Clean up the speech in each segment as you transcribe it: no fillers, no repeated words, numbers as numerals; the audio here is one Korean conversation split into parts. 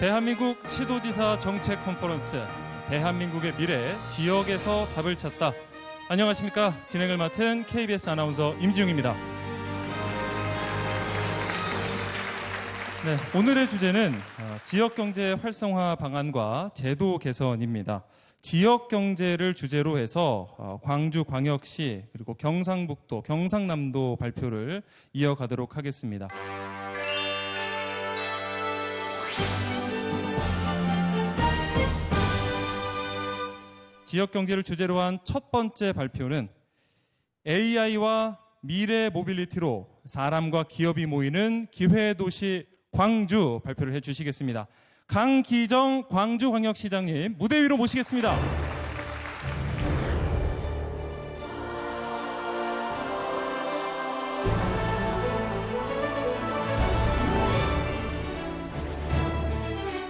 대한민국 시도지사 정책 컨퍼런스 대한민국의 미래 지역에서 답을 찾다. 안녕하십니까. 진행을 맡은 KBS 아나운서 임지웅입니다. 네, 오늘의 주제는 지역경제 활성화 방안과 제도 개선입니다. 지역경제를 주제로 해서 광주광역시 그리고 경상북도, 경상남도 발표를 이어가도록 하겠습니다. 지역경제를 주제로 한 첫 번째 발표는 AI와 미래 모빌리티로 사람과 기업이 모이는 기회도시 광주 발표를 해주시겠습니다. 강기정 광주광역시장님 무대 위로 모시겠습니다.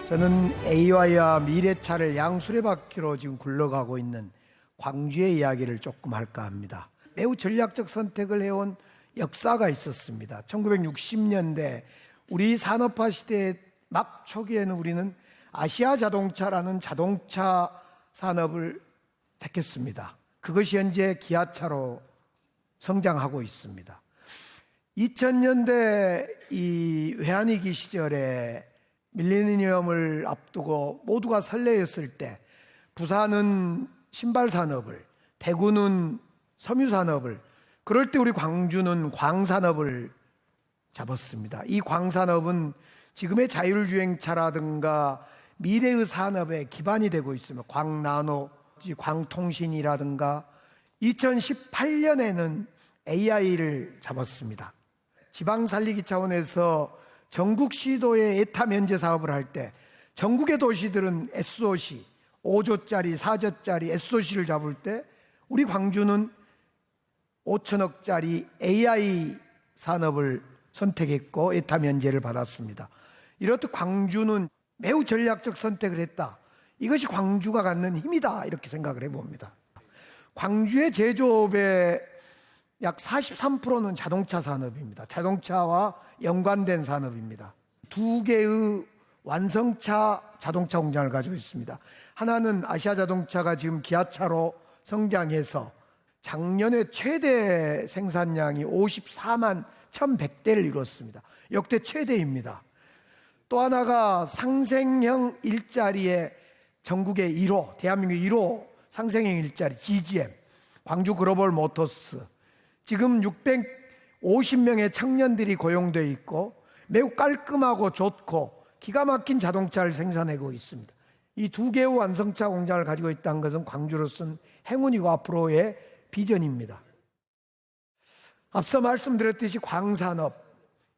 저는 AI와 미래차를 양수레바퀴로 지금 굴러가고 있는 광주의 이야기를 조금 할까 합니다. 매우 전략적 선택을 해온 역사가 있었습니다. 1960년대 우리 산업화 시대의 막 초기에는 우리는 아시아 자동차라는 자동차 산업을 택했습니다. 그것이 현재 기아차로 성장하고 있습니다. 2000년대 이 외환위기 시절에 밀레니엄을 앞두고 모두가 설레었을 때 부산은 신발 산업을, 대구는 섬유 산업을, 그럴 때 우리 광주는 광산업을 잡았습니다. 이 광산업은 지금의 자율주행차라든가 미래의 산업의 기반이 되고 있습니다. 광나노, 광통신이라든가 2018년에는 AI를 잡았습니다. 지방 살리기 차원에서 전국 시도의 에타 면제 사업을 할 때 전국의 도시들은 SOC, 5조짜리, 4조짜리 SOC를 잡을 때 우리 광주는 5천억짜리 AI 산업을 선택했고 에타 면제를 받았습니다. 이렇듯 광주는 매우 전략적 선택을 했다. 이것이 광주가 갖는 힘이다. 이렇게 생각을 해봅니다. 광주의 제조업의 약 43%는 자동차 산업입니다. 자동차와 연관된 산업입니다. 두 개의 완성차 자동차 공장을 가지고 있습니다. 하나는 아시아 자동차가 지금 기아차로 성장해서 작년에 최대 생산량이 54만 1,100대를 이뤘습니다. 역대 최대입니다. 또 하나가 상생형 일자리의 전국의 1호, 대한민국 1호 상생형 일자리 GGM, 광주 글로벌 모터스. 지금 650명의 청년들이 고용되어 있고 매우 깔끔하고 좋고 기가 막힌 자동차를 생산하고 있습니다. 이 두 개의 완성차 공장을 가지고 있다는 것은 광주로서는 행운이고 앞으로의 비전입니다. 앞서 말씀드렸듯이 광산업,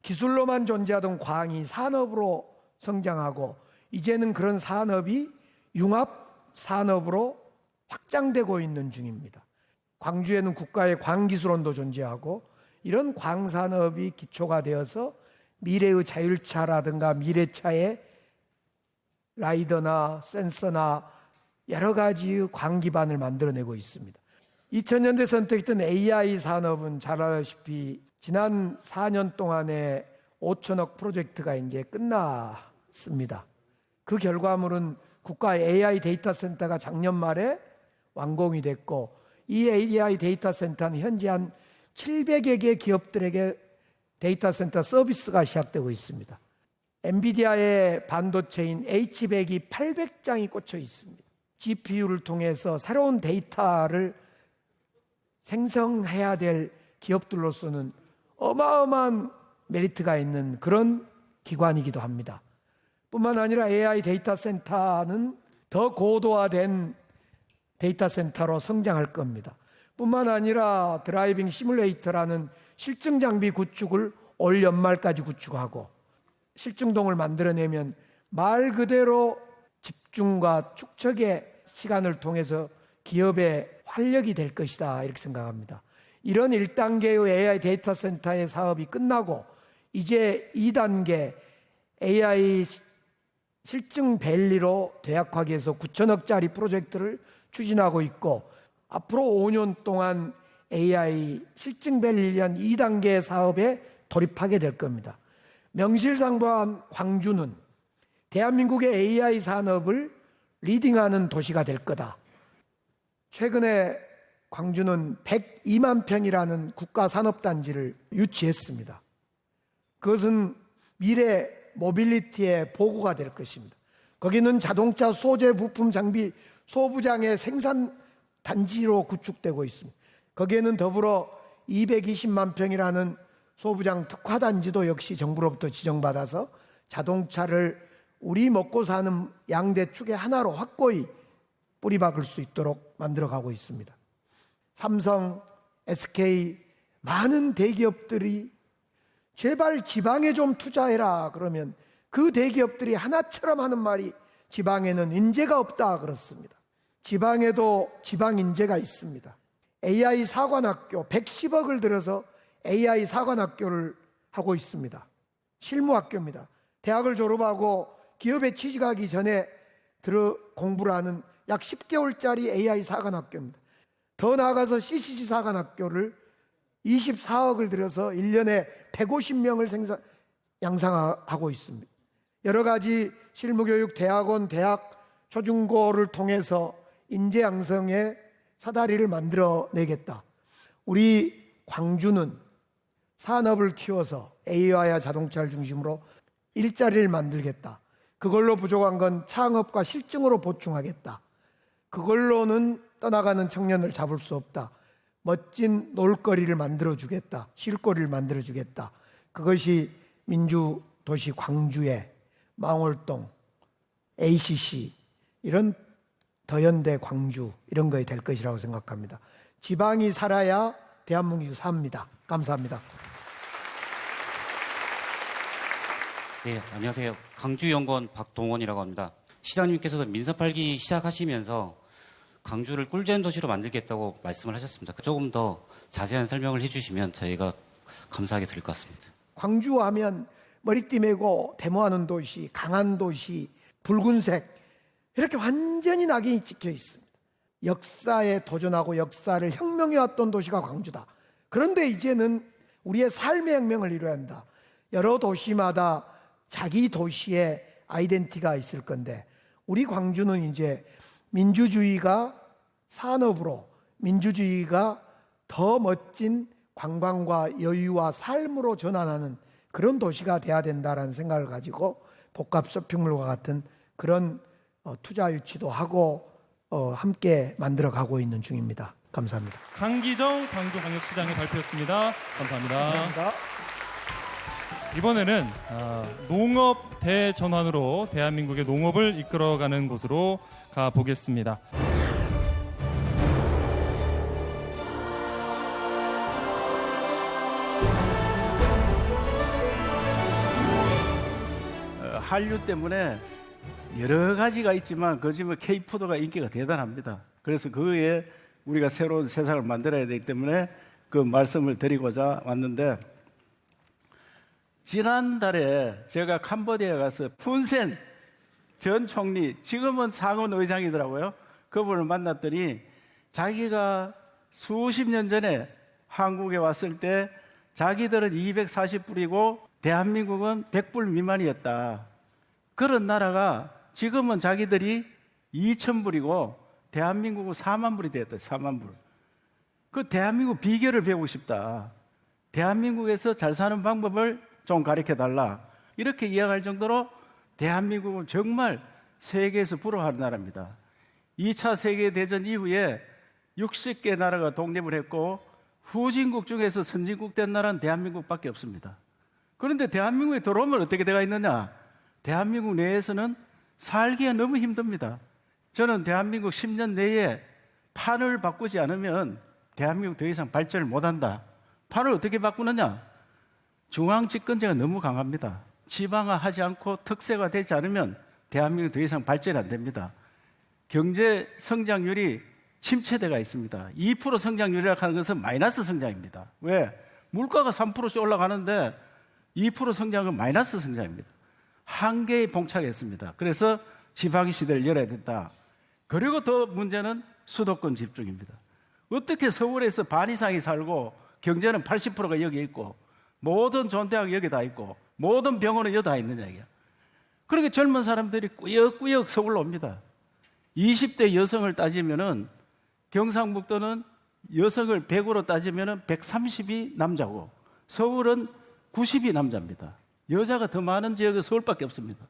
기술로만 존재하던 광이 산업으로 성장하고 이제는 그런 산업이 융합 산업으로 확장되고 있는 중입니다. 광주에는 국가의 광기술원도 존재하고 이런 광산업이 기초가 되어서 미래의 자율차라든가 미래차의 라이더나 센서나 여러 가지의 광 기반을 만들어내고 있습니다. 2000년대 선택했던 AI 산업은 잘 아시다시피 지난 4년 동안에 5천억 프로젝트가 이제 끝났습니다. 그 결과물은 국가 AI 데이터 센터가 작년 말에 완공이 됐고 이 AI 데이터 센터는 현재 한 700여 개 기업들에게 데이터 센터 서비스가 시작되고 있습니다. 엔비디아의 반도체인 H100이 800장이 꽂혀 있습니다. GPU를 통해서 새로운 데이터를 생성해야 될 기업들로서는 어마어마한 메리트가 있는 그런 기관이기도 합니다. 뿐만 아니라 AI 데이터 센터는 더 고도화된 데이터 센터로 성장할 겁니다. 뿐만 아니라 드라이빙 시뮬레이터라는 실증 장비 구축을 올 연말까지 구축하고 실증동을 만들어내면 말 그대로 집중과 축적의 시간을 통해서 기업의 활력이 될 것이다 이렇게 생각합니다. 이런 1단계의 AI 데이터 센터의 사업이 끝나고 이제 2단계 AI 실증 밸리로 도약하기 위해서 9천억짜리 프로젝트를 추진하고 있고 앞으로 5년 동안 AI 실증 밸리한 2단계 사업에 돌입하게 될 겁니다. 명실상부한 광주는 대한민국의 AI 산업을 리딩하는 도시가 될 거다. 최근에 광주는 102만 평이라는 국가산업단지를 유치했습니다. 그것은 미래 모빌리티의 보고가 될 것입니다. 거기는 자동차 소재 부품 장비 소부장의 생산 단지로 구축되고 있습니다. 거기에는 더불어 220만 평이라는 소부장 특화단지도 역시 정부로부터 지정받아서 자동차를 우리 먹고 사는 양대축의 하나로 확고히 뿌리박을 수 있도록 만들어가고 있습니다. 삼성, SK 많은 대기업들이 제발 지방에 좀 투자해라 그러면 그 대기업들이 하나처럼 하는 말이 지방에는 인재가 없다 그렇습니다. 지방에도 지방 인재가 있습니다. AI 사관학교 110억을 들여서 AI 사관학교를 하고 있습니다. 실무학교입니다. 대학을 졸업하고 기업에 취직하기 전에 공부를 하는 약 10개월짜리 AI 사관학교입니다. 더 나아가서 CCC 사관학교를 24억을 들여서 1년에 150명을 양성하고 있습니다. 여러 가지 실무교육 대학원, 대학, 초중고를 통해서 인재 양성의 사다리를 만들어내겠다. 우리 광주는 산업을 키워서 AI와 자동차를 중심으로 일자리를 만들겠다. 그걸로 부족한 건 창업과 실증으로 보충하겠다. 그걸로는 떠나가는 청년을 잡을 수 없다. 멋진 놀거리를 만들어주겠다. 쉴거리를 만들어주겠다. 그것이 민주도시 광주의 망월동, ACC 이런 더현대 광주 이런 거에 될 것이라고 생각합니다. 지방이 살아야 대한민국이 삽니다. 감사합니다. 네, 안녕하세요. 광주연구원 박동원이라고 합니다. 시장님께서도 민사 8기 시작하시면서 광주를 꿀잼 도시로 만들겠다고 말씀을 하셨습니다. 조금 더 자세한 설명을 해주시면 저희가 감사하게 들을 것 같습니다. 광주 하면 머리띠 메고 데모하는 도시, 강한 도시, 붉은색 이렇게 완전히 낙인이 찍혀 있습니다. 역사에 도전하고 역사를 혁명해왔던 도시가 광주다. 그런데 이제는 우리의 삶의 혁명을 이뤄야 한다. 여러 도시마다 자기 도시의 아이덴티티가 있을 건데 우리 광주는 이제 민주주의가 산업으로, 민주주의가 더 멋진 관광과 여유와 삶으로 전환하는 그런 도시가 돼야 된다라는 생각을 가지고 복합 쇼핑몰과 같은 그런 투자 유치도 하고 함께 만들어가고 있는 중입니다. 감사합니다. 강기정 광주광역시장의 발표였습니다. 감사합니다. 감사합니다. 이번에는 농업 대전환으로 대한민국의 농업을 이끌어가는 곳으로 가보겠습니다. 한류 때문에 여러 가지가 있지만 그 중에 K푸드가 인기가 대단합니다. 그래서 그에 우리가 새로운 세상을 만들어야 되기 때문에 그 말씀을 드리고자 왔는데, 지난달에 제가 캄보디아에 가서 푼센 전 총리, 지금은 상원 의장이더라고요. 그분을 만났더니 자기가 수십 년 전에 한국에 왔을 때 자기들은 240불이고 대한민국은 100불 미만이었다. 그런 나라가 지금은 자기들이 2,000불이고 대한민국은 4만 불이 되었다. 4만 불. 그 대한민국 비결을 배우고 싶다. 대한민국에서 잘 사는 방법을 좀 가르쳐달라. 이렇게 이야기할 정도로 대한민국은 정말 세계에서 부러워하는 나라입니다. 2차 세계대전 이후에 60개 나라가 독립을 했고 후진국 중에서 선진국 된 나라는 대한민국밖에 없습니다. 그런데 대한민국에 들어오면 어떻게 되어 있느냐? 대한민국 내에서는 살기가 너무 힘듭니다. 저는 대한민국 10년 내에 판을 바꾸지 않으면 대한민국 더 이상 발전을 못한다. 판을 어떻게 바꾸느냐? 중앙 집권제가 너무 강합니다. 지방화하지 않고 특세가 되지 않으면 대한민국 더 이상 발전이 안 됩니다. 경제 성장률이 침체대가 있습니다. 2% 성장률이라고 하는 것은 마이너스 성장입니다. 왜? 물가가 3%씩 올라가는데 2% 성장은 마이너스 성장입니다. 한계에 봉착했습니다. 그래서 지방 시대를 열어야 된다. 그리고 더 문제는 수도권 집중입니다. 어떻게 서울에서 반 이상이 살고 경제는 80%가 여기 있고 모든 좋은 대학이 여기 다 있고 모든 병원은 여기 다 있느냐 이게. 그렇게 젊은 사람들이 꾸역꾸역 서울로 옵니다. 20대 여성을 따지면은 경상북도는 여성을 100으로 따지면은 130이 남자고 서울은 90이 남자입니다. 여자가 더 많은 지역은 서울밖에 없습니다.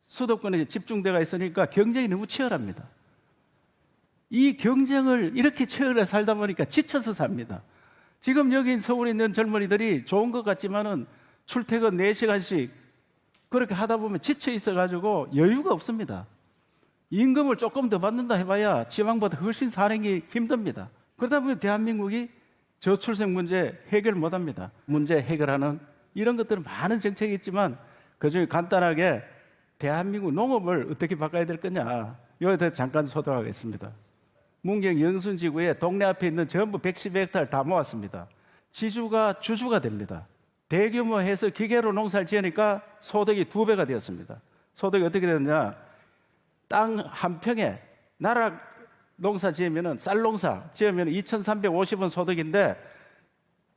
수도권에 집중대가 있으니까 경쟁이 너무 치열합니다. 이 경쟁을 이렇게 치열하게 살다 보니까 지쳐서 삽니다. 지금 여기 서울에 있는 젊은이들이 좋은 것 같지만은 출퇴근 4시간씩 그렇게 하다 보면 지쳐 있어가지고 여유가 없습니다. 임금을 조금 더 받는다 해봐야 지방보다 훨씬 사는 게 힘듭니다. 그러다 보면 대한민국이 저출생 문제 해결 못합니다. 문제 해결하는 이런 것들은 많은 정책이 있지만 그중에 간단하게 대한민국 농업을 어떻게 바꿔야 될 거냐 여기에 대해서 잠깐 소개하겠습니다. 문경 영순지구에 동네 앞에 있는 전부 110헥타를 다 모았습니다. 지주가 주주가 됩니다. 대규모 해서 기계로 농사를 지으니까 소득이 2배가 되었습니다. 소득이 어떻게 되느냐, 땅 한 평에 나락 농사 지으면은 쌀 농사 지으면 2,350원 소득인데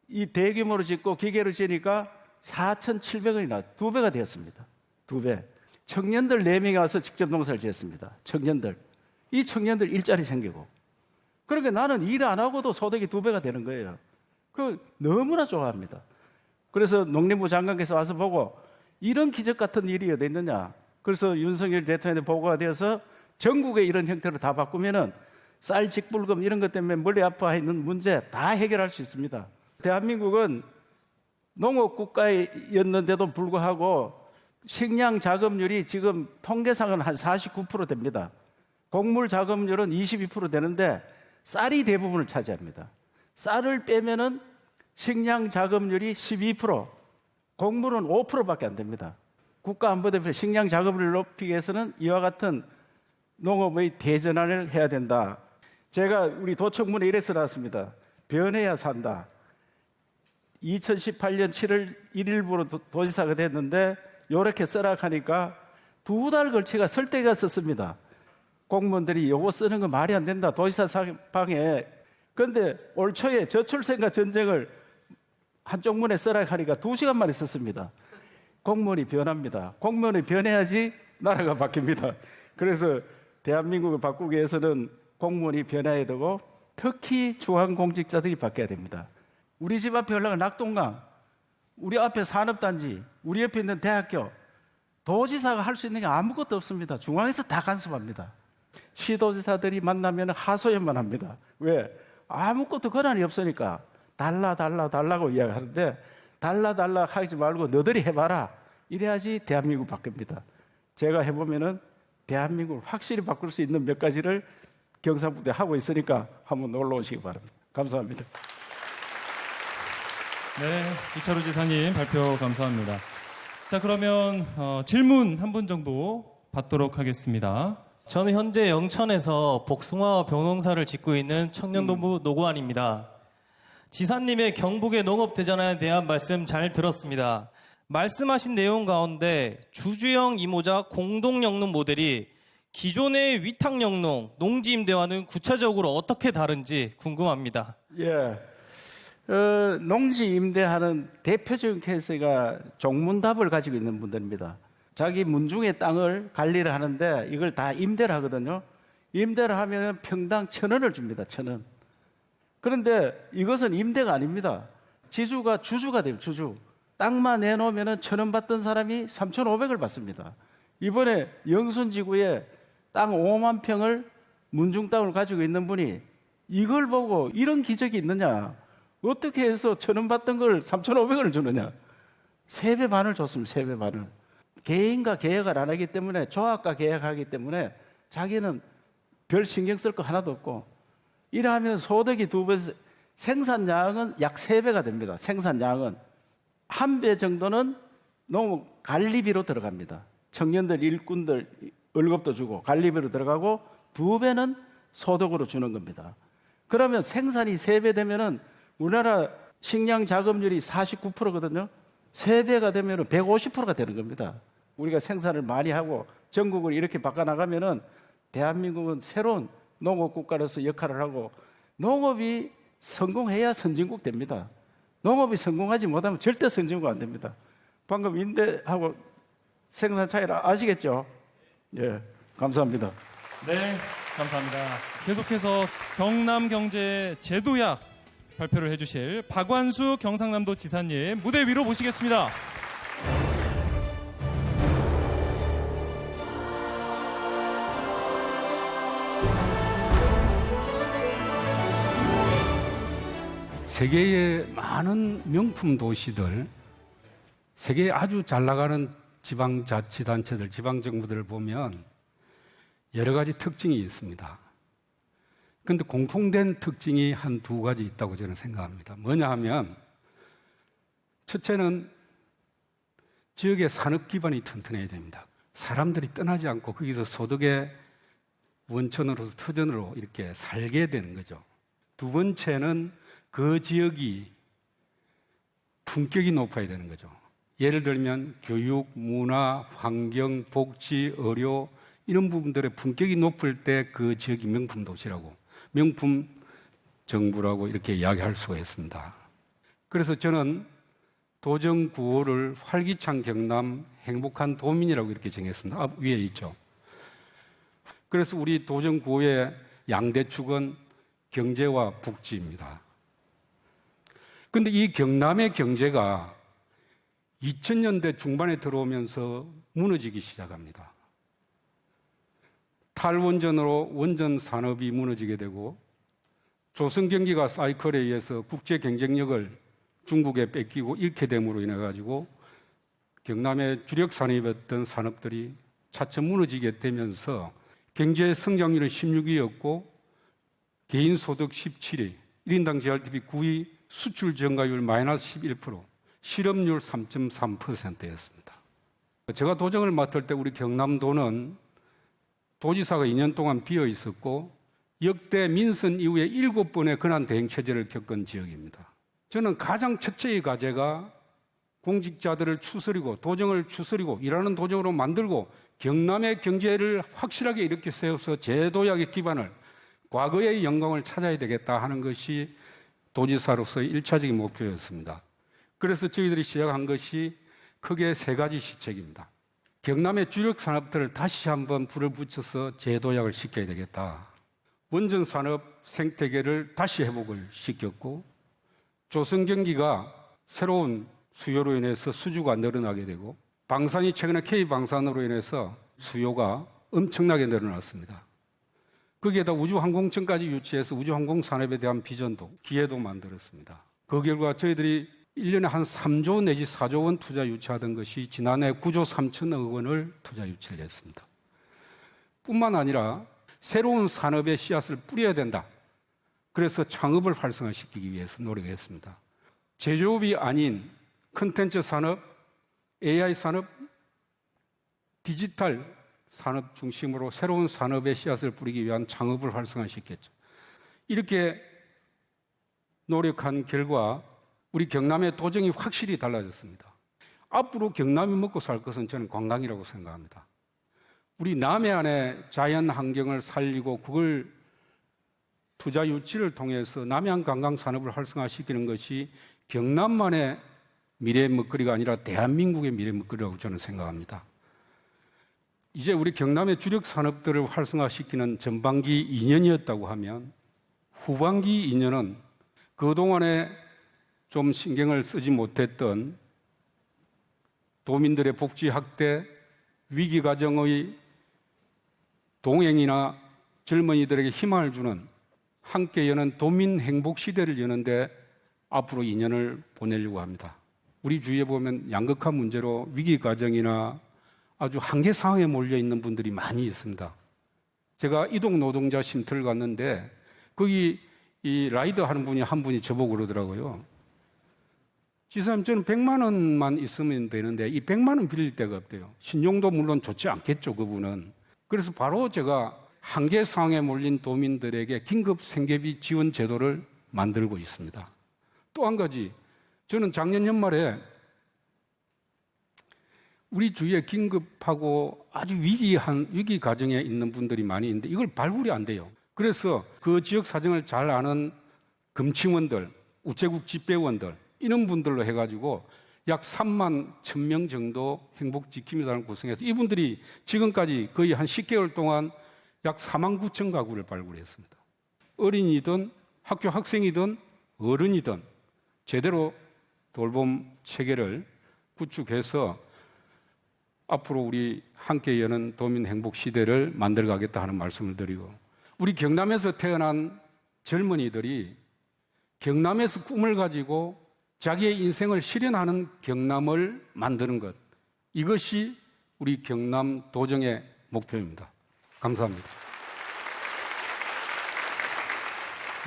이 대규모로 짓고 기계로 지으니까 4,700원이 나 2배가 되었습니다. 2배. 청년들 4명이 와서 직접 농사를 지었습니다. 청년들. 이 청년들 일자리 생기고. 그러니까 나는 일 안 하고도 소득이 2배가 되는 거예요. 그 너무나 좋아합니다. 그래서 농림부 장관께서 와서 보고 이런 기적 같은 일이 어디 있느냐. 그래서 윤석열 대통령의 보고가 되어서 전국에 이런 형태로 다 바꾸면은 쌀 직불금 이런 것 때문에 머리 아파하는 문제 다 해결할 수 있습니다. 대한민국은 농업 국가였는데도 불구하고 식량 자급률이 지금 통계상은 한 49% 됩니다. 곡물 자급률은 22% 되는데 쌀이 대부분을 차지합니다. 쌀을 빼면은 식량 자급률이 12%, 곡물은 5%밖에 안 됩니다. 국가안보대표 식량 자급률을 높이기 위해서는 이와 같은 농업의 대전환을 해야 된다. 제가 우리 도청문에 이래서 나왔습니다. 변해야 산다. 2018년 7월 1일부로 도지사가 됐는데 이렇게 쓰락하니까 2달 걸치가 설득가 썼습니다. 공무원들이 요거 쓰는 거 말이 안 된다. 도지사 방에. 그런데 올 초에 저출생과 전쟁을 한쪽 문에 쓰락하니까 2시간 만에 썼습니다. 공무원이 변합니다. 공무원이 변해야지 나라가 바뀝니다. 그래서 대한민국을 바꾸기 위해서는 공무원이 변해야 되고 특히 중앙공직자들이 바뀌어야 됩니다. 우리 집 앞에 올라간 낙동강, 우리 앞에 산업단지, 우리 옆에 있는 대학교, 도지사가 할 수 있는 게 아무것도 없습니다. 중앙에서 다 간섭합니다. 시도지사들이 만나면 하소연만 합니다. 왜? 아무것도 권한이 없으니까 달라고 이야기하는데 달라 하지 말고 너들이 해봐라. 이래야지 대한민국 바뀝니다. 제가 해보면은 대한민국을 확실히 바꿀 수 있는 몇 가지를 경상북도에 하고 있으니까 한번 놀러 오시기 바랍니다. 감사합니다. 네, 이철우 지사님 발표 감사합니다. 자, 그러면 질문 한 분 정도 받도록 하겠습니다. 저는 현재 영천에서 복숭아 벼농사를 짓고 있는 청년농부 노고환입니다. 지사님의 경북의 농업대전환에 대한 말씀 잘 들었습니다. 말씀하신 내용 가운데 주주형 이모작 공동영농 모델이 기존의 위탁영농, 농지임대와는 구체적으로 어떻게 다른지 궁금합니다. 예. 농지 임대하는 대표적인 케이스가 종문답을 가지고 있는 분들입니다. 자기 문중의 땅을 관리를 하는데 이걸 다 임대를 하거든요. 임대를 하면 평당 1,000원을 줍니다. 1,000원. 그런데 이것은 임대가 아닙니다. 지주가 주주가 돼요. 주주. 땅만 내놓으면 1,000원 받던 사람이 3,500을 받습니다. 이번에 영순지구에 땅 5만 평을 문중 땅을 가지고 있는 분이 이걸 보고 이런 기적이 있느냐. 어떻게 해서 1,000원 받던 걸 3,500원을 주느냐. 3배 반을 줬습니다. 3배 반을. 개인과 계약을 안 하기 때문에 조합과 계약하기 때문에 자기는 별 신경 쓸 거 하나도 없고 이러하면 소득이 2배, 생산량은 약 3배가 됩니다. 생산량은 1배 정도는 농업 관리비로 들어갑니다. 청년들, 일꾼들 월급도 주고 관리비로 들어가고 2배는 소득으로 주는 겁니다. 그러면 생산이 3배 되면은 우리나라 식량 자급률이 49%거든요. 3배가 되면 150%가 되는 겁니다. 우리가 생산을 많이 하고 전국을 이렇게 바꿔나가면은 대한민국은 새로운 농업 국가로서 역할을 하고 농업이 성공해야 선진국 됩니다. 농업이 성공하지 못하면 절대 선진국 안 됩니다. 방금 임대하고 생산 차이를 아시겠죠? 예, 감사합니다. 네, 감사합니다. 계속해서 경남경제 제도약 발표를 해주실 박완수 경상남도 지사님 무대 위로 모시겠습니다. 세계의 많은 명품 도시들, 세계에 아주 잘 나가는 지방자치단체들, 지방정부들을 보면 여러 가지 특징이 있습니다. 그런데 공통된 특징이 한 두 가지 있다고 저는 생각합니다. 뭐냐 하면 첫째는 지역의 산업 기반이 튼튼해야 됩니다. 사람들이 떠나지 않고 거기서 소득의 원천으로서 터전으로 이렇게 살게 되는 거죠. 두 번째는 그 지역이 품격이 높아야 되는 거죠. 예를 들면 교육, 문화, 환경, 복지, 의료 이런 부분들의 품격이 높을 때 그 지역이 명품 도시라고, 명품 정부라고 이렇게 이야기할 수가 있습니다. 그래서 저는 도정 구호를 활기찬 경남 행복한 도민이라고 이렇게 정했습니다. 위에 있죠. 그래서 우리 도정 구호의 양대축은 경제와 복지입니다. 그런데 이 경남의 경제가 2000년대 중반에 들어오면서 무너지기 시작합니다. 탈원전으로 원전 산업이 무너지게 되고 조선 경기가 사이클에 의해서 국제 경쟁력을 중국에 뺏기고 잃게 됨으로 인해 가지고 경남의 주력 산업이었던 산업들이 차츰 무너지게 되면서 경제 성장률은 16위였고 개인 소득 17위, 1인당 GRDP 9위, 수출 증가율 마이너스 11%, 실업률 3.3%였습니다. 제가 도정을 맡을 때 우리 경남도는 도지사가 2년 동안 비어 있었고 역대 민선 이후에 7번의 권한 대행 체제를 겪은 지역입니다. 저는 가장 첫째의 과제가 공직자들을 추스리고 도정을 추스리고 일하는 도정으로 만들고 경남의 경제를 확실하게 이렇게 세워서 제도약의 기반을, 과거의 영광을 찾아야 되겠다 하는 것이 도지사로서의 1차적인 목표였습니다. 그래서 저희들이 시작한 것이 크게 세 가지 시책입니다. 경남의 주력 산업들을 다시 한번 불을 붙여서 재도약을 시켜야 되겠다. 원전 산업 생태계를 다시 회복을 시켰고, 조선 경기가 새로운 수요로 인해서 수주가 늘어나게 되고, 방산이 최근에 K방산으로 인해서 수요가 엄청나게 늘어났습니다. 거기에다 우주항공청까지 유치해서 우주항공 산업에 대한 비전도, 기회도 만들었습니다. 그 결과 저희들이 1년에 한 3조 내지 4조 원 투자 유치하던 것이 지난해 9조 3천억 원을 투자 유치를 했습니다. 뿐만 아니라 새로운 산업의 씨앗을 뿌려야 된다. 그래서 창업을 활성화시키기 위해서 노력했습니다. 제조업이 아닌 콘텐츠 산업, AI 산업, 디지털 산업 중심으로 새로운 산업의 씨앗을 뿌리기 위한 창업을 활성화시켰죠. 이렇게 노력한 결과 우리 경남의 도정이 확실히 달라졌습니다. 앞으로 경남이 먹고 살 것은 저는 관광이라고 생각합니다. 우리 남해안의 자연 환경을 살리고 그걸 투자 유치를 통해서 남해안 관광 산업을 활성화시키는 것이 경남만의 미래의 먹거리가 아니라 대한민국의 미래의 먹거리라고 저는 생각합니다. 이제 우리 경남의 주력 산업들을 활성화시키는 전반기 2년이었다고 하면 후반기 2년은 그동안에 좀 신경을 쓰지 못했던 도민들의 복지 확대, 위기 가정의 동행이나 젊은이들에게 희망을 주는 함께 여는 도민 행복 시대를 여는데 앞으로 2년을 보내려고 합니다. 우리 주위에 보면 양극화 문제로 위기 가정이나 아주 한계 상황에 몰려 있는 분들이 많이 있습니다. 제가 이동 노동자 쉼터를 갔는데 거기 이 라이더 하는 분이 한 분이 저보고 그러더라고요. 지사님, 저는 100만 원만 있으면 되는데 이 100만 원 빌릴 데가 없대요. 신용도 물론 좋지 않겠죠, 그분은. 그래서 바로 제가 한계 상황에 몰린 도민들에게 긴급 생계비 지원 제도를 만들고 있습니다. 또 한 가지, 저는 작년 연말에 우리 주위에 긴급하고 아주 위기 가정에 있는 분들이 많이 있는데 이걸 발굴이 안 돼요. 그래서 그 지역 사정을 잘 아는 금침원들, 우체국 집배원들 이런 분들로 해가지고 약 3만 1,000명 정도 행복지킴이단을 구성해서 이분들이 지금까지 거의 한 10개월 동안 약 4만 9천 가구를 발굴했습니다. 어린이든 학교 학생이든 어른이든 제대로 돌봄 체계를 구축해서 앞으로 우리 함께 여는 도민 행복 시대를 만들어가겠다 하는 말씀을 드리고, 우리 경남에서 태어난 젊은이들이 경남에서 꿈을 가지고 자기의 인생을 실현하는 경남을 만드는 것, 이것이 우리 경남 도정의 목표입니다. 감사합니다.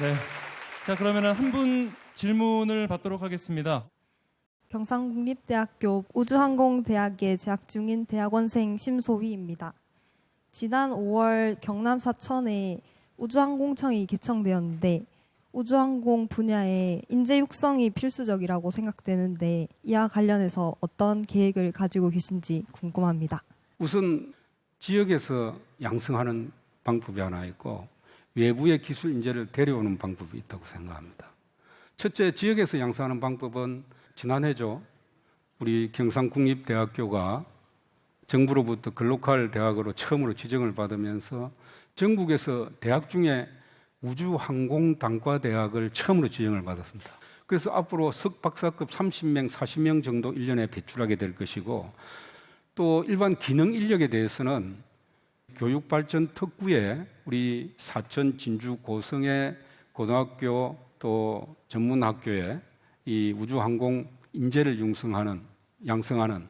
네. 자, 그러면 한 분 질문을 받도록 하겠습니다. 경상국립대학교 우주항공대학에 재학 중인 대학원생 심소희입니다. 지난 5월 경남 사천에 우주항공청이 개청되었는데 우주항공 분야에 인재 육성이 필수적이라고 생각되는데 이와 관련해서 어떤 계획을 가지고 계신지 궁금합니다. 우선 지역에서 양성하는 방법이 하나 있고 외부의 기술 인재를 데려오는 방법이 있다고 생각합니다. 첫째, 지역에서 양성하는 방법은 지난해죠. 우리 경상국립대학교가 정부로부터 글로컬 대학으로 처음으로 지정을 받으면서 전국에서 대학 중에 우주항공단과대학을 처음으로 지정을 받았습니다. 그래서 앞으로 석박사급 30명, 40명 정도 1년에 배출하게 될 것이고, 또 일반 기능 인력에 대해서는 교육발전 특구에 우리 사천, 진주, 고성의 고등학교 또 전문학교에 이 우주항공 인재를 양성하는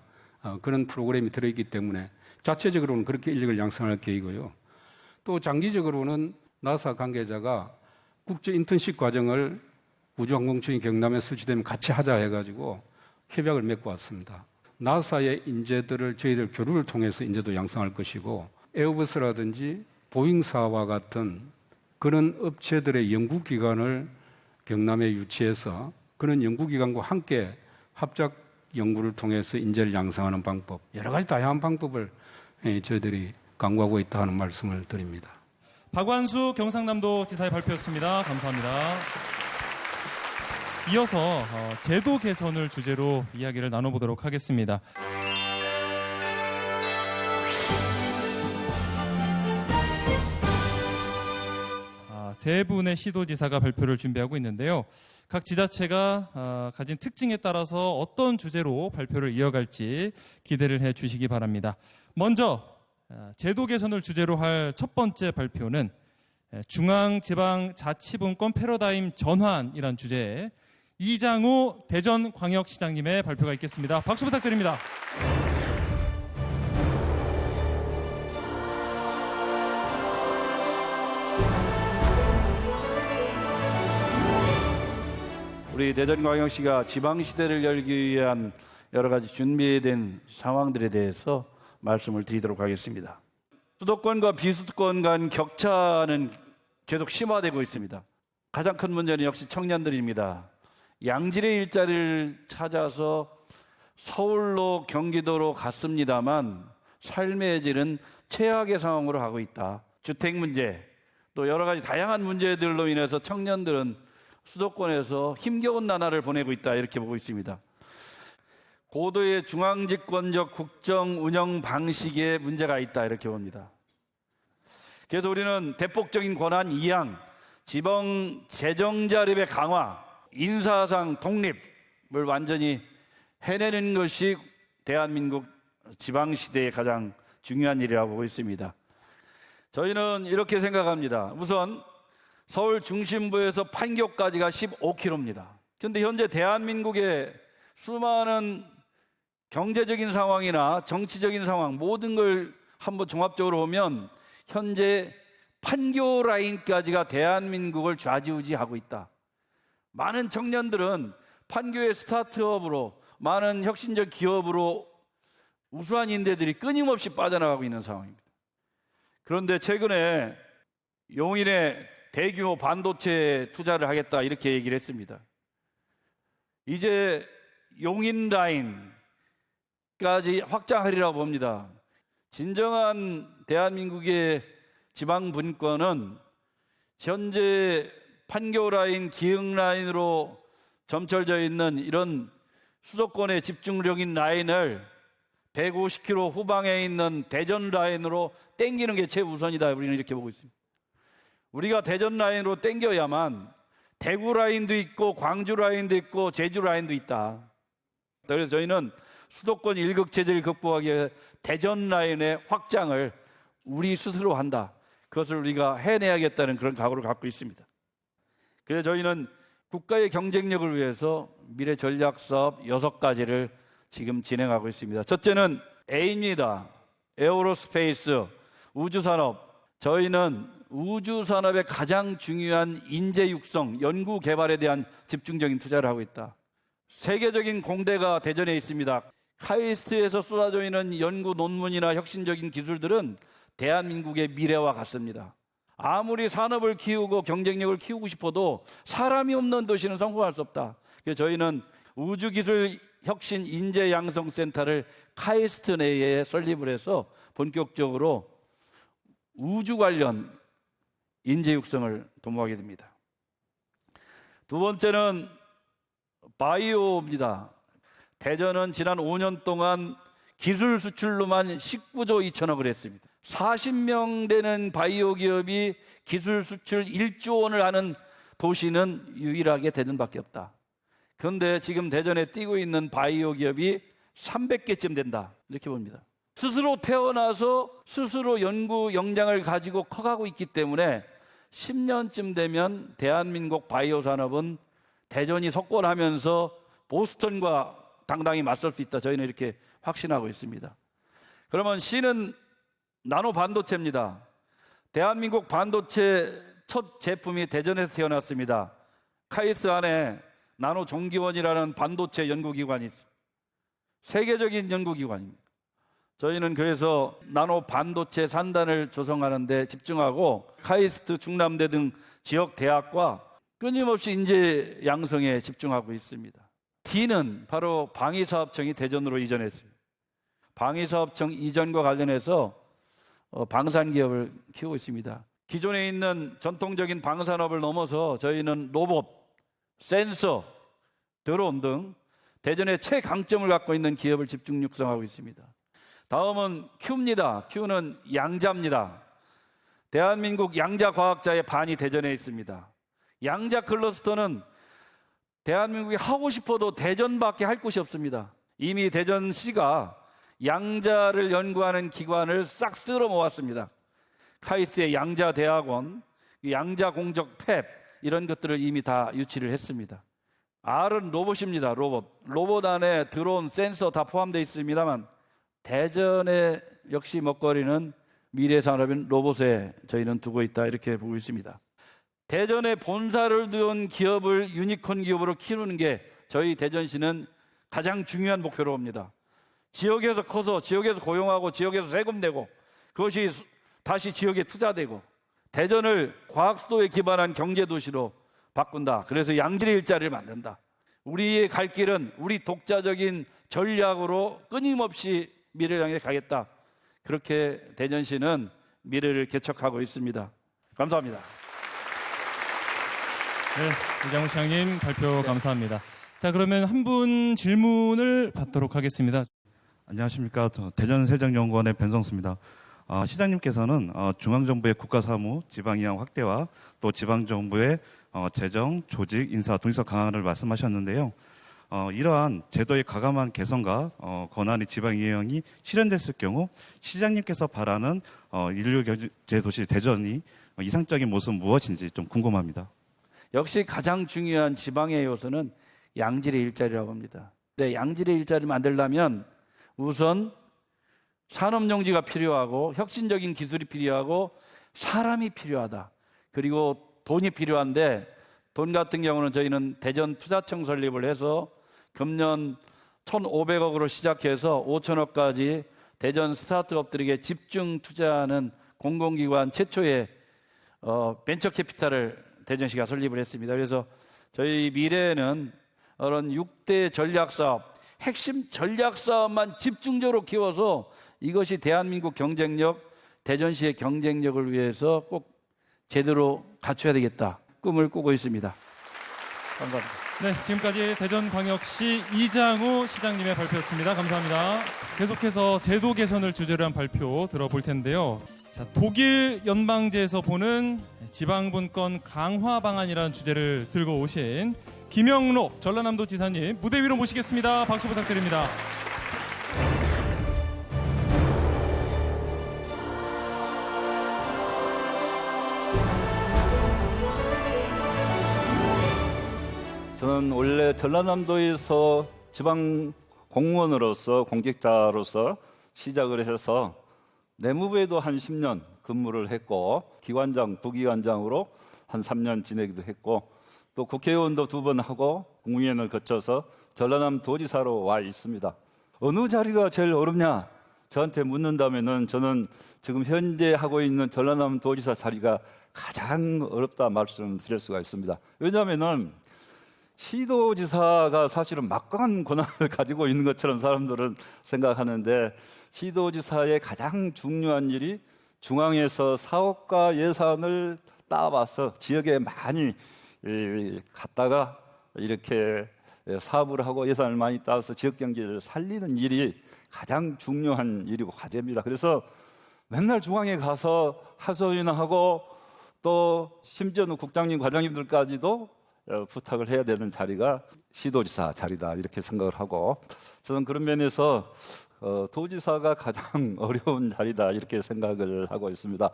그런 프로그램이 들어있기 때문에 자체적으로는 그렇게 인력을 양성할 계획이고요. 또 장기적으로는 나사 관계자가 국제 인턴십 과정을 우주항공청이 경남에 설치되면 같이 하자 해가지고 협약을 맺고 왔습니다. 나사의 인재들을 저희들 교류를 통해서 인재도 양성할 것이고, 에어버스라든지 보잉사와 같은 그런 업체들의 연구기관을 경남에 유치해서 그런 연구기관과 함께 합작 연구를 통해서 인재를 양성하는 방법, 여러 가지 다양한 방법을 저희들이 강구하고 있다 하는 말씀을 드립니다. 박완수 경상남도 지사의 발표였습니다. 감사합니다. 이어서 제도 개선을 주제로 이야기를 나눠보도록 하겠습니다. 세 분의 시도지사가 발표를 준비하고 있는데요. 각 지자체가 가진 특징에 따라서 어떤 주제로 발표를 이어갈지 기대를 해 주시기 바랍니다. 먼저 제도 개선을 주제로 할 첫 번째 발표는 중앙지방자치분권 패러다임 전환이란 주제에 이장우 대전광역시장님의 발표가 있겠습니다. 박수 부탁드립니다. 우리 대전광역시가 지방시대를 열기 위한 여러 가지 준비된 상황들에 대해서 말씀을 드리도록 하겠습니다. 수도권과 비수도권 간 격차는 계속 심화되고 있습니다. 가장 큰 문제는 역시 청년들입니다. 양질의 일자리를 찾아서 서울로 경기도로 갔습니다만 삶의 질은 최악의 상황으로 가고 있다. 주택 문제, 또 여러 가지 다양한 문제들로 인해서 청년들은 수도권에서 힘겨운 나날을 보내고 있다, 이렇게 보고 있습니다. 고도의 중앙집권적 국정 운영 방식에 문제가 있다, 이렇게 봅니다. 그래서 우리는 대폭적인 권한 이양, 지방 재정 자립의 강화, 인사상 독립을 완전히 해내는 것이 대한민국 지방시대의 가장 중요한 일이라고 보고 있습니다. 저희는 이렇게 생각합니다. 우선 서울 중심부에서 판교까지가 15km입니다. 그런데 현재 대한민국의 수많은 경제적인 상황이나 정치적인 상황, 모든 걸 한번 종합적으로 보면 현재 판교 라인까지가 대한민국을 좌지우지하고 있다. 많은 청년들은 판교의 스타트업으로, 많은 혁신적 기업으로 우수한 인재들이 끊임없이 빠져나가고 있는 상황입니다. 그런데 최근에 용인에 대규모 반도체 투자를 하겠다, 이렇게 얘기를 했습니다. 이제 용인 라인까지 확장하리라고 봅니다. 진정한 대한민국의 지방 분권은 현재 판교 라인, 기흥 라인으로 점철져 있는 이런 수도권의 집중적인 라인을 150km 후방에 있는 대전 라인으로 땡기는 게 최우선이다. 우리는 이렇게 보고 있습니다. 우리가 대전 라인으로 땡겨야만 대구 라인도 있고 광주 라인도 있고 제주 라인도 있다. 그래서 저희는 수도권 일극체제를 극복하기 위해 대전 라인의 확장을 우리 스스로 한다. 그것을 우리가 해내야겠다는 그런 각오를 갖고 있습니다. 그래서 저희는 국가의 경쟁력을 위해서 미래 전략 사업 6가지를 지금 진행하고 있습니다. 첫째는 A입니다. 에어로스페이스, 우주산업. 저희는 우주산업의 가장 중요한 인재 육성, 연구 개발에 대한 집중적인 투자를 하고 있다. 세계적인 공대가 대전에 있습니다. 카이스트에서 쏟아져 있는 연구 논문이나 혁신적인 기술들은 대한민국의 미래와 같습니다. 아무리 산업을 키우고 경쟁력을 키우고 싶어도 사람이 없는 도시는 성공할 수 없다. 그래서 저희는 우주기술 혁신 인재 양성 센터를 카이스트 내에 설립을 해서 본격적으로 우주 관련 인재 육성을 도모하게 됩니다. 두 번째는 바이오입니다. 대전은 지난 5년 동안 기술 수출로만 19조 2천억을 했습니다. 40명 되는 바이오 기업이 기술 수출 1조 원을 하는 도시는 유일하게 대전밖에 없다. 그런데 지금 대전에 뛰고 있는 바이오 기업이 300개쯤 된다. 이렇게 봅니다. 스스로 태어나서 스스로 연구 역량을 가지고 커가고 있기 때문에 10년쯤 되면 대한민국 바이오 산업은 대전이 석권하면서 보스턴과 당당히 맞설 수 있다. 저희는 이렇게 확신하고 있습니다. 그러면 C는 나노 반도체입니다. 대한민국 반도체 첫 제품이 대전에서 태어났습니다. 카이스트 안에 나노 종기원이라는 반도체 연구기관이 있습니다. 세계적인 연구기관입니다. 저희는 그래서 나노 반도체 산단을 조성하는 데 집중하고 카이스트, 중남대 등 지역 대학과 끊임없이 인재 양성에 집중하고 있습니다. D는 바로 방위사업청이 대전으로 이전했습니다. 방위사업청 이전과 관련해서 방산기업을 키우고 있습니다. 기존에 있는 전통적인 방산업을 넘어서 저희는 로봇, 센서, 드론 등 대전의 최강점을 갖고 있는 기업을 집중 육성하고 있습니다. 다음은 Q입니다. Q는 양자입니다. 대한민국 양자 과학자의 반이 대전에 있습니다. 양자 클러스터는 대한민국이 하고 싶어도 대전밖에 할 곳이 없습니다. 이미 대전시가 양자를 연구하는 기관을 싹 쓸어 모았습니다. 카이스트의 양자대학원, 양자공적 팹 이런 것들을 이미 다 유치를 했습니다. R은 로봇입니다. 로봇 안에 드론, 센서 다 포함되어 있습니다만 대전의 역시 먹거리는 미래 산업인 로봇에 저희는 두고 있다 이렇게 보고 있습니다. 대전에 본사를 둔 기업을 유니콘 기업으로 키우는 게 저희 대전시는 가장 중요한 목표로 봅니다. 지역에서 커서 지역에서 고용하고 지역에서 세금 내고 그것이 다시 지역에 투자되고 대전을 과학수도에 기반한 경제도시로 바꾼다. 그래서 양질의 일자리를 만든다. 우리의 갈 길은 우리 독자적인 전략으로 끊임없이 미래를 향해 가겠다. 그렇게 대전시는 미래를 개척하고 있습니다. 감사합니다. 네, 이장우 시장님 발표 감사합니다. 자, 그러면 한 분 질문을 받도록 하겠습니다. 안녕하십니까. 대전세정연구원의 변성수입니다. 시장님께서는 중앙정부의 국가사무, 지방이양 확대와 또 지방정부의 재정, 조직, 인사, 동의서 강화를 말씀하셨는데요. 이러한 제도의 과감한 개선과 권한이 지방이양이 실현됐을 경우 시장님께서 바라는 인류경제도시 대전이 이상적인 모습은 무엇인지 좀 궁금합니다. 역시 가장 중요한 지방의 요소는 양질의 일자리라고 합니다. 근데 양질의 일자리를 만들려면 우선 산업용지가 필요하고 혁신적인 기술이 필요하고 사람이 필요하다. 그리고 돈이 필요한데 돈 같은 경우는 저희는 대전 투자청 설립을 해서 금년 1,500억으로 시작해서 5천억까지 대전 스타트업들에게 집중 투자하는 공공기관 최초의 벤처 캐피탈을 대전시가 설립을 했습니다. 그래서 저희 미래에는 그런 6대 전략사업, 핵심 전략사업만 집중적으로 키워서 이것이 대한민국 경쟁력, 대전시의 경쟁력을 위해서 꼭 제대로 갖춰야 되겠다. 꿈을 꾸고 있습니다. 감사합니다. 네, 지금까지 대전광역시 이장우 시장님의 발표였습니다. 감사합니다. 계속해서 제도 개선을 주제로 한 발표 들어볼 텐데요. 자, 독일 연방제에서 보는 지방분권 강화 방안이라는 주제를 들고 오신 김영록 전라남도 지사님 무대 위로 모시겠습니다. 박수 부탁드립니다. 저는 원래 전라남도에서 지방 공무원으로서 공직자로서 시작을 해서 내무부에도 한 10년 근무를 했고 기관장, 부기관장으로 한 3년 지내기도 했고 또 국회의원도 2번 하고 국무위원을 거쳐서 전라남도지사로 와 있습니다. 어느 자리가 제일 어렵냐? 저한테 묻는다면은 저는 지금 현재 하고 있는 전라남도지사 자리가 가장 어렵다 말씀드릴 수가 있습니다. 왜냐하면은 시도지사가 사실은 막강한 권한을 가지고 있는 것처럼 사람들은 생각하는데 시도지사의 가장 중요한 일이 중앙에서 사업과 예산을 따와서 지역에 많이 갔다가 이렇게 사업을 하고 예산을 많이 따와서 지역 경제를 살리는 일이 가장 중요한 일이고 과제입니다. 그래서 맨날 중앙에 가서 하소연하고 또 심지어는 국장님, 과장님들까지도 부탁을 해야 되는 자리가 시도지사 자리다 이렇게 생각을 하고 저는 그런 면에서 도지사가 가장 어려운 자리다 이렇게 생각을 하고 있습니다.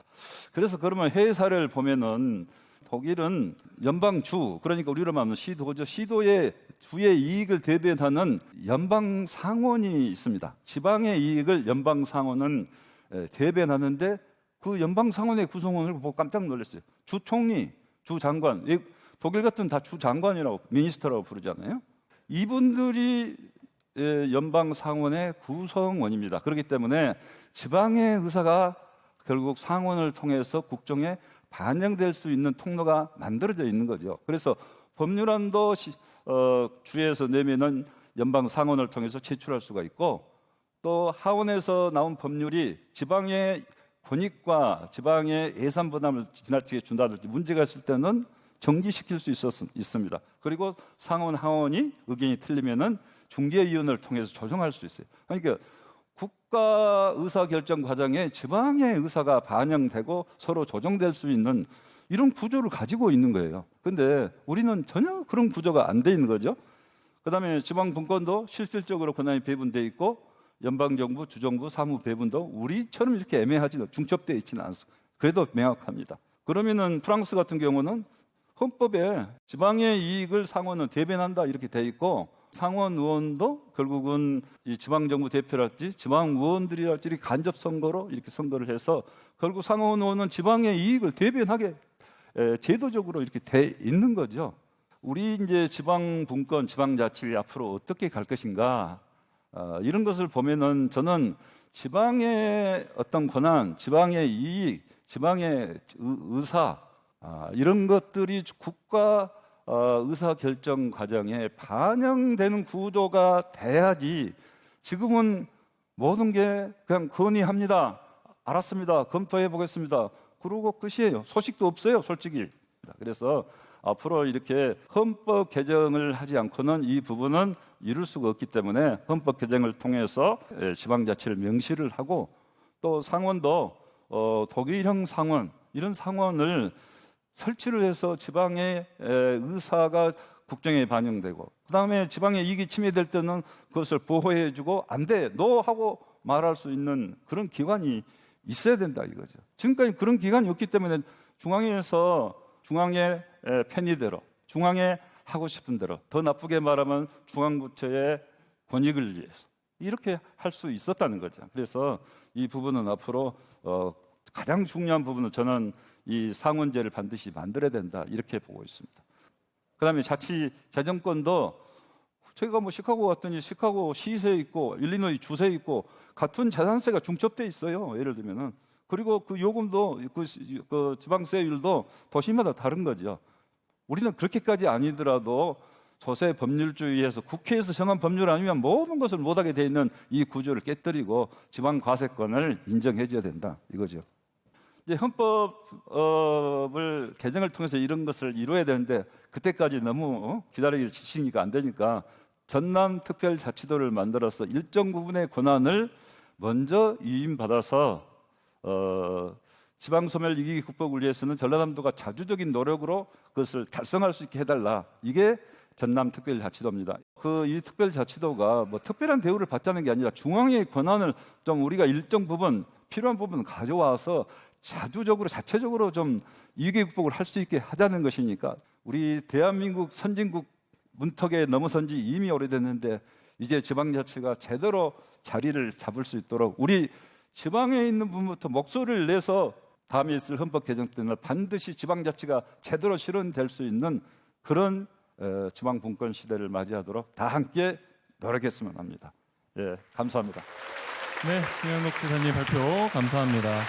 그래서 그러면 해외 사례를 보면은 독일은 연방주 그러니까 우리로 말하면 시도죠. 시도의 주의 이익을 대변하는 연방 상원이 있습니다. 지방의 이익을 연방 상원은 대변하는데 그 연방 상원의 구성원을 보고 깜짝 놀랐어요. 주 총리, 주 장관. 독일 같은 다 주장관이라고 미니스터라고 부르잖아요. 이분들이 연방 상원의 구성원입니다. 그렇기 때문에 지방의 의사가 결국 상원을 통해서 국정에 반영될 수 있는 통로가 만들어져 있는 거죠. 그래서 법률안도 주에서 내면은 연방 상원을 통해서 제출할 수가 있고 또 하원에서 나온 법률이 지방의 권익과 지방의 예산 부담을 지나치게 준다든지 문제가 있을 때는 정지시킬 수 있습니다. 그리고 상원, 하원이 의견이 틀리면은 중재위원회를 통해서 조정할 수 있어요. 그러니까 국가 의사 결정 과정에 지방의 의사가 반영되고 서로 조정될 수 있는 이런 구조를 가지고 있는 거예요. 그런데 우리는 전혀 그런 구조가 안 돼 있는 거죠. 그다음에 지방 분권도 실질적으로 권한이 배분돼 있고 연방정부, 주정부, 사무 배분도 우리처럼 이렇게 애매하지 중첩되어 있지는 않습니다. 그래도 명확합니다. 그러면은 프랑스 같은 경우는 헌법에 지방의 이익을 상원은 대변한다 이렇게 돼 있고 상원 의원도 결국은 이 지방정부 대표랄지 지방 의원들이랄지 이렇게 간접 선거로 이렇게 선거를 해서 결국 상원 의원은 지방의 이익을 대변하게 제도적으로 이렇게 돼 있는 거죠. 우리 이제 지방 분권, 지방자치가 앞으로 어떻게 갈 것인가 이런 것을 보면은 저는 지방의 어떤 권한, 지방의 이익, 지방의 의사 이런 것들이 국가 의사결정 과정에 반영되는 구조가 돼야지 지금은 모든 게 그냥 건의합니다. 알았습니다. 검토해 보겠습니다. 그러고 끝이에요. 소식도 없어요. 솔직히. 그래서 앞으로 이렇게 헌법 개정을 하지 않고는 이 부분은 이룰 수가 없기 때문에 헌법 개정을 통해서 지방자치를 명시를 하고 또 상원도 독일형 상원 이런 상원을 설치를 해서 지방의 의사가 국정에 반영되고 그다음에 지방의 이익이 침해될 때는 그것을 보호해주고 안 돼, 너 하고 말할 수 있는 그런 기관이 있어야 된다 이거죠. 지금까지 그런 기관이 없기 때문에 중앙에서 중앙의 편의대로 중앙에 하고 싶은 대로 더 나쁘게 말하면 중앙부처의 권익을 위해서 이렇게 할 수 있었다는 거죠. 그래서 이 부분은 앞으로 가장 중요한 부분은 저는 이 상원제를 반드시 만들어야 된다 이렇게 보고 있습니다. 그다음에 자치 재정권도 제가 뭐 시카고 갔더니 시카고 시세 있고 일리노이 주세 있고 같은 재산세가 중첩돼 있어요. 예를 들면은 그리고 그 요금도 그 지방세율도 도시마다 다른 거죠. 우리는 그렇게까지 아니더라도 조세 법률주의에서 국회에서 정한 법률 아니면 모든 것을 못하게 돼 있는 이 구조를 깨뜨리고 지방 과세권을 인정해줘야 된다 이거죠. 이제 헌법을 개정을 통해서 이런 것을 이루어야 되는데 그때까지 너무 기다리기 지치니까 안 되니까 전남특별자치도를 만들어서 일정 부분의 권한을 먼저 위임받아서 지방소멸 위기 극복을 위해서는 전라남도가 자주적인 노력으로 그것을 달성할 수 있게 해달라. 이게 전남특별자치도입니다. 이 특별자치도가 뭐 특별한 대우를 받자는 게 아니라 중앙의 권한을 좀 우리가 일정 부분 필요한 부분 가져와서 자주적으로 자체적으로 좀 위기 극복을 할 수 있게 하자는 것이니까 우리 대한민국 선진국 문턱에 넘어선 지 이미 오래됐는데 이제 지방자치가 제대로 자리를 잡을 수 있도록 우리 지방에 있는 분부터 목소리를 내서 다음에 있을 헌법 개정 때는 반드시 지방자치가 제대로 실현될 수 있는 그런 지방분권 시대를 맞이하도록 다 함께 노력했으면 합니다. 예, 감사합니다. 네, 김영록 지사님 발표 감사합니다.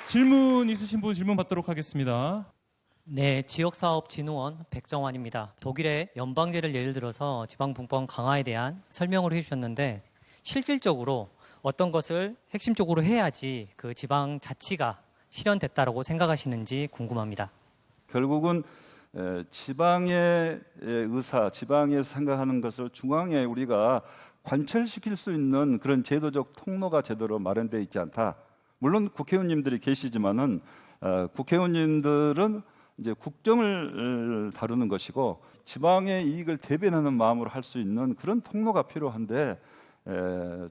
질문 있으신 분 질문 받도록 하겠습니다. 네, 지역사업진흥원 백정환입니다. 독일의 연방제를 예를 들어서 지방분권 강화에 대한 설명을 해주셨는데 실질적으로 어떤 것을 핵심적으로 해야지 그 지방자치가 실현됐다라고 생각하시는지 궁금합니다. 결국은 지방의 의사, 지방에서 생각하는 것을 중앙에 우리가 관철시킬 수 있는 그런 제도적 통로가 제대로 마련되어 있지 않다. 물론 국회의원님들이 계시지만은 국회의원님들은 이제 국정을 다루는 것이고 지방의 이익을 대변하는 마음으로 할 수 있는 그런 통로가 필요한데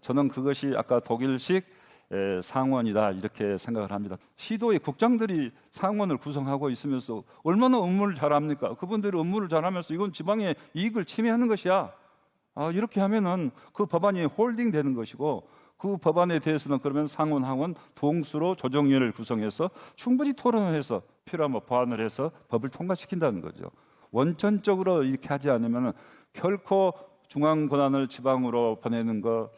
저는 그것이 아까 독일식 상원이다 이렇게 생각을 합니다. 시도의 국장들이 상원을 구성하고 있으면서 얼마나 업무를 잘합니까? 그분들이 업무를 잘하면서 이건 지방의 이익을 침해하는 것이야. 이렇게 하면은 그 법안이 홀딩되는 것이고 그 법안에 대해서는 그러면 상원, 하원 동수로 조정위원회를 구성해서 충분히 토론을 해서 필요하면 보완을 해서 법을 통과시킨다는 거죠. 원천적으로 이렇게 하지 않으면 결코 중앙 권한을 지방으로 보내는 거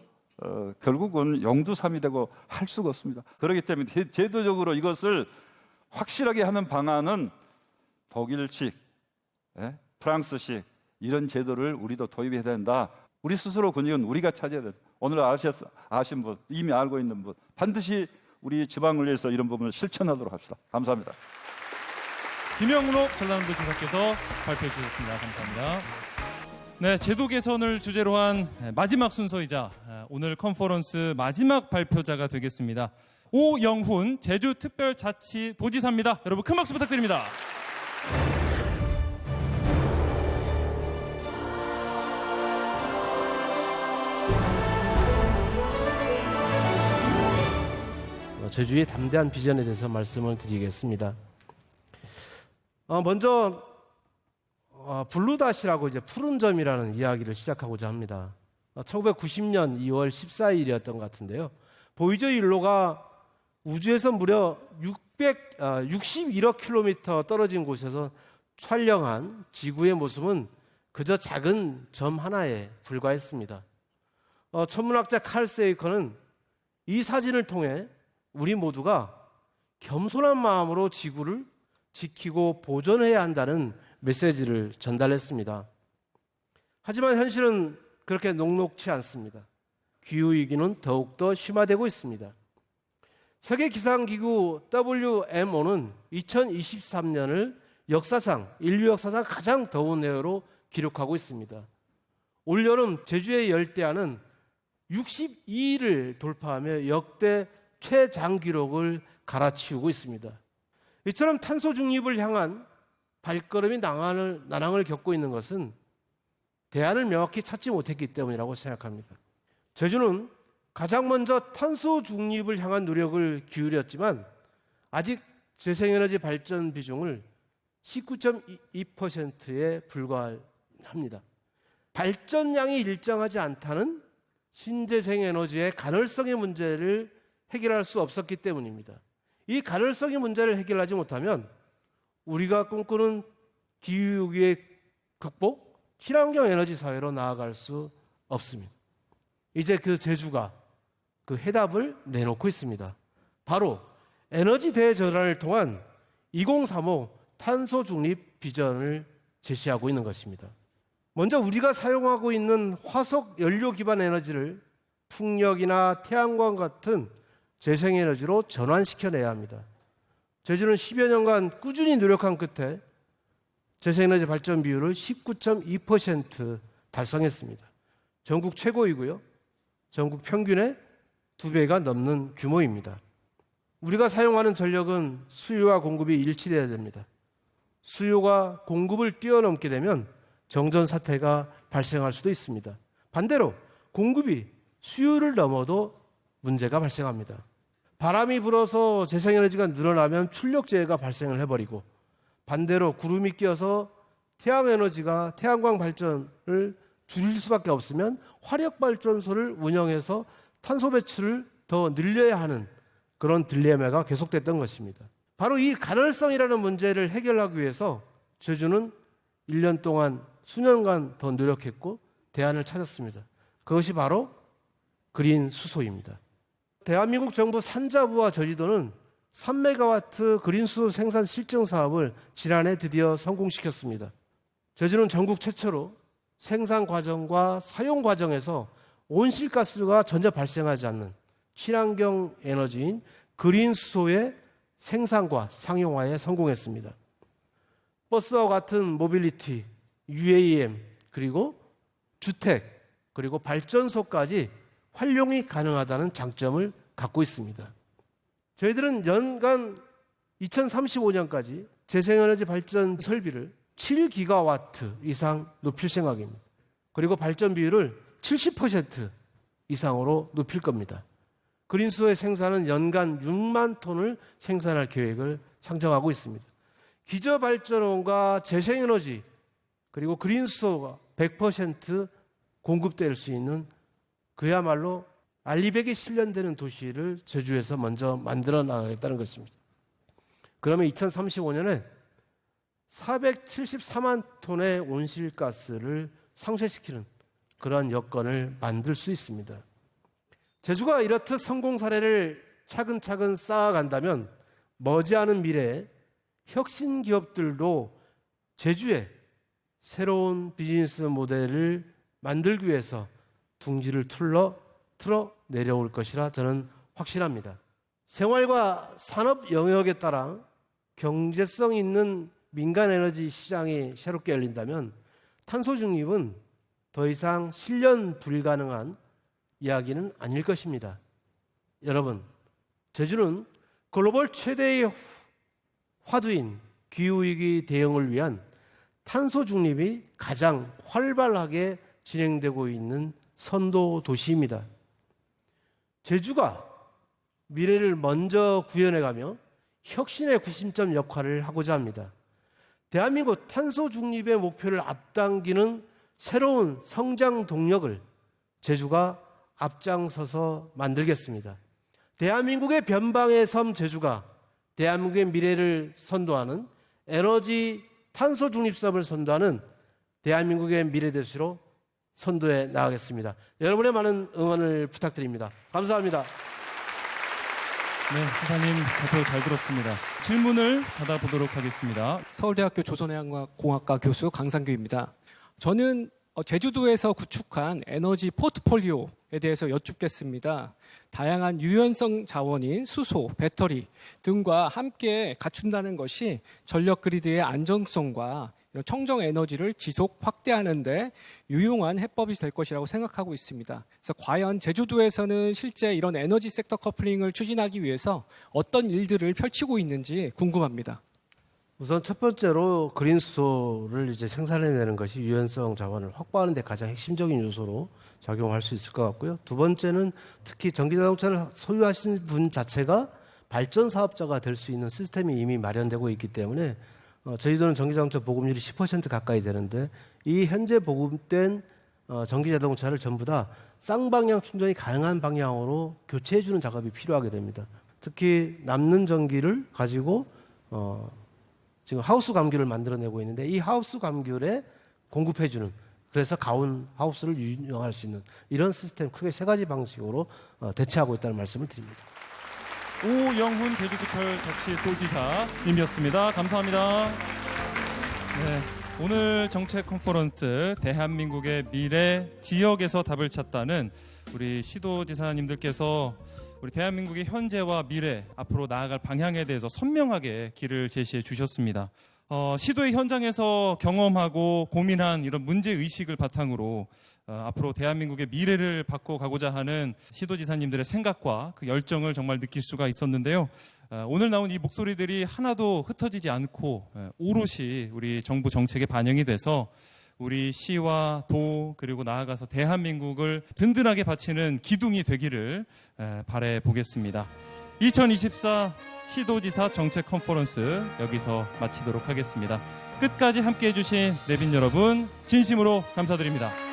결국은 영두삼이 되고 할 수가 없습니다. 그렇기 때문에 제도적으로 이것을 확실하게 하는 방안은 독일식, 프랑스식 이런 제도를 우리도 도입해야 된다. 우리 스스로 권익은 우리가 찾아야 된다. 오늘 아신 분, 이미 알고 있는 분 반드시 우리 지방을 위해서 이런 부분을 실천하도록 합시다. 감사합니다. 김영록 전라남도 지사께서 발표해 주셨습니다. 감사합니다. 네, 제도 개선을 주제로 한 마지막 순서이자 오늘 컨퍼런스 마지막 발표자가 되겠습니다. 오영훈 제주특별자치도지사입니다. 여러분 큰 박수 부탁드립니다. 제주의 담대한 비전에 대해서 말씀을 드리겠습니다. 먼저 블루닷이라고 이제 푸른 점이라는 이야기를 시작하고자 합니다. 1990년 2월 14일이었던 것 같은데요. 보이저 1호가 우주에서 무려 661억 킬로미터 떨어진 곳에서 촬영한 지구의 모습은 그저 작은 점 하나에 불과했습니다. 천문학자 칼 세이커는 이 사진을 통해 우리 모두가 겸손한 마음으로 지구를 지키고 보존해야 한다는 메시지를 전달했습니다. 하지만 현실은 그렇게 녹록치 않습니다. 기후위기는 더욱더 심화되고 있습니다. 세계기상기구 WMO는 2023년을 인류 역사상 가장 더운 해로 기록하고 있습니다. 올여름 제주의 열대야는 62일을 돌파하며 역대 최장기록을 갈아치우고 있습니다. 이처럼 탄소 중립을 향한 발걸음이 난항을 겪고 있는 것은 대안을 명확히 찾지 못했기 때문이라고 생각합니다. 제주는 가장 먼저 탄소 중립을 향한 노력을 기울였지만 아직 재생에너지 발전 비중을 19.2%에 불과합니다. 발전량이 일정하지 않다는 신재생에너지의 가널성의 문제를 해결할 수 없었기 때문입니다. 이 가널성의 문제를 해결하지 못하면 우리가 꿈꾸는 기후위기의 극복, 친환경 에너지 사회로 나아갈 수 없습니다. 이제 그 제주가 그 해답을 내놓고 있습니다. 바로 에너지 대전환을 통한 2035 탄소 중립 비전을 제시하고 있는 것입니다. 먼저 우리가 사용하고 있는 화석 연료 기반 에너지를 풍력이나 태양광 같은 재생에너지로 전환시켜내야 합니다. 제주는 10여 년간 꾸준히 노력한 끝에 재생에너지 발전 비율을 19.2% 달성했습니다. 전국 최고이고요. 전국 평균의 2배가 넘는 규모입니다. 우리가 사용하는 전력은 수요와 공급이 일치돼야 됩니다. 수요가 공급을 뛰어넘게 되면 정전 사태가 발생할 수도 있습니다. 반대로 공급이 수요를 넘어도 문제가 발생합니다. 바람이 불어서 재생에너지가 늘어나면 출력재해가 발생을 해버리고, 반대로 구름이 끼어서 태양에너지가 태양광 발전을 줄일 수밖에 없으면 화력발전소를 운영해서 탄소 배출을 더 늘려야 하는 그런 딜레마가 계속됐던 것입니다. 바로 이 간헐성이라는 문제를 해결하기 위해서 제주는 1년 동안 수년간 더 노력했고 대안을 찾았습니다. 그것이 바로 그린 수소입니다. 대한민국 정부 산자부와 저지도는 3메가와트 그린 수소 생산 실증 사업을 지난해 드디어 성공시켰습니다. 제주는 전국 최초로 생산 과정과 사용 과정에서 온실가스가 전혀 발생하지 않는 친환경 에너지인 그린 수소의 생산과 상용화에 성공했습니다. 버스와 같은 모빌리티, UAM, 그리고 주택, 그리고 발전소까지 활용이 가능하다는 장점을 갖고 있습니다. 저희들은 연간 2035년까지 재생에너지 발전 설비를 7기가와트 이상 높일 생각입니다. 그리고 발전 비율을 70% 이상으로 높일 겁니다. 그린수소의 생산은 연간 6만 톤을 생산할 계획을 상정하고 있습니다. 기저발전원과 재생에너지 그리고 그린수소가 100% 공급될 수 있는 그야말로 알리백이 실현되는 도시를 제주에서 먼저 만들어 나가겠다는 것입니다. 그러면 2035년에 474만 톤의 온실가스를 상쇄시키는 그런 여건을 만들 수 있습니다. 제주가 이렇듯 성공 사례를 차근차근 쌓아간다면 머지않은 미래에 혁신 기업들도 제주에 새로운 비즈니스 모델을 만들기 위해서 둥지를 틀어 내려올 것이라 저는 확신합니다. 생활과 산업 영역에 따라 경제성 있는 민간 에너지 시장이 새롭게 열린다면 탄소 중립은 더 이상 실현 불가능한 이야기는 아닐 것입니다. 여러분, 제주는 글로벌 최대의 화두인 기후위기 대응을 위한 탄소 중립이 가장 활발하게 진행되고 있는 선도 도시입니다. 제주가 미래를 먼저 구현해가며 혁신의 구심점 역할을 하고자 합니다. 대한민국 탄소 중립의 목표를 앞당기는 새로운 성장 동력을 제주가 앞장서서 만들겠습니다. 대한민국의 변방의 섬 제주가 대한민국의 미래를 선도하는 에너지 탄소 중립섬을 선도하는 대한민국의 미래 도시로 선도해 나가겠습니다. 여러분의 많은 응원을 부탁드립니다. 감사합니다. 네, 지사님 발표 잘 들었습니다. 질문을 받아보도록 하겠습니다. 서울대학교 조선해양공학과 교수 강상규입니다. 저는 제주도에서 구축한 에너지 포트폴리오에 대해서 여쭙겠습니다. 다양한 유연성 자원인 수소, 배터리 등과 함께 갖춘다는 것이 전력 그리드의 안정성과 청정 에너지를 지속 확대하는 데 유용한 해법이 될 것이라고 생각하고 있습니다. 그래서 과연 제주도에서는 실제 이런 에너지 섹터 커플링을 추진하기 위해서 어떤 일들을 펼치고 있는지 궁금합니다. 우선 첫 번째로 그린 수소를 이제 생산해내는 것이 유연성 자원을 확보하는 데 가장 핵심적인 요소로 작용할 수 있을 것 같고요. 두 번째는 특히 전기자동차를 소유하시는 분 자체가 발전 사업자가 될 수 있는 시스템이 이미 마련되고 있기 때문에 저희들은 전기자동차 보급률이 10% 가까이 되는데 이 현재 보급된 전기자동차를 전부 다 쌍방향 충전이 가능한 방향으로 교체해주는 작업이 필요하게 됩니다. 특히 남는 전기를 가지고 지금 하우스 감귤을 만들어내고 있는데 이 하우스 감귤에 공급해주는, 그래서 가온 하우스를 운영할 수 있는 이런 시스템 크게 세 가지 방식으로 대체하고 있다는 말씀을 드립니다. 오영훈 제주특별자치도지사님이었습니다. 감사합니다. 네, 오늘 정책 컨퍼런스 대한민국의 미래 지역에서 답을 찾다는 우리 시도지사님들께서 우리 대한민국의 현재와 미래, 앞으로 나아갈 방향에 대해서 선명하게 길을 제시해 주셨습니다. 시도의 현장에서 경험하고 고민한 이런 문제의식을 바탕으로 앞으로 대한민국의 미래를 바꿔가고자 하는 시도지사님들의 생각과 그 열정을 정말 느낄 수가 있었는데요. 오늘 나온 이 목소리들이 하나도 흩어지지 않고 오롯이 우리 정부 정책에 반영이 돼서 우리 시와 도 그리고 나아가서 대한민국을 든든하게 바치는 기둥이 되기를 바라보겠습니다. 2024 시도지사 정책 컨퍼런스 여기서 마치도록 하겠습니다. 끝까지 함께해 주신 내빈 여러분 진심으로 감사드립니다.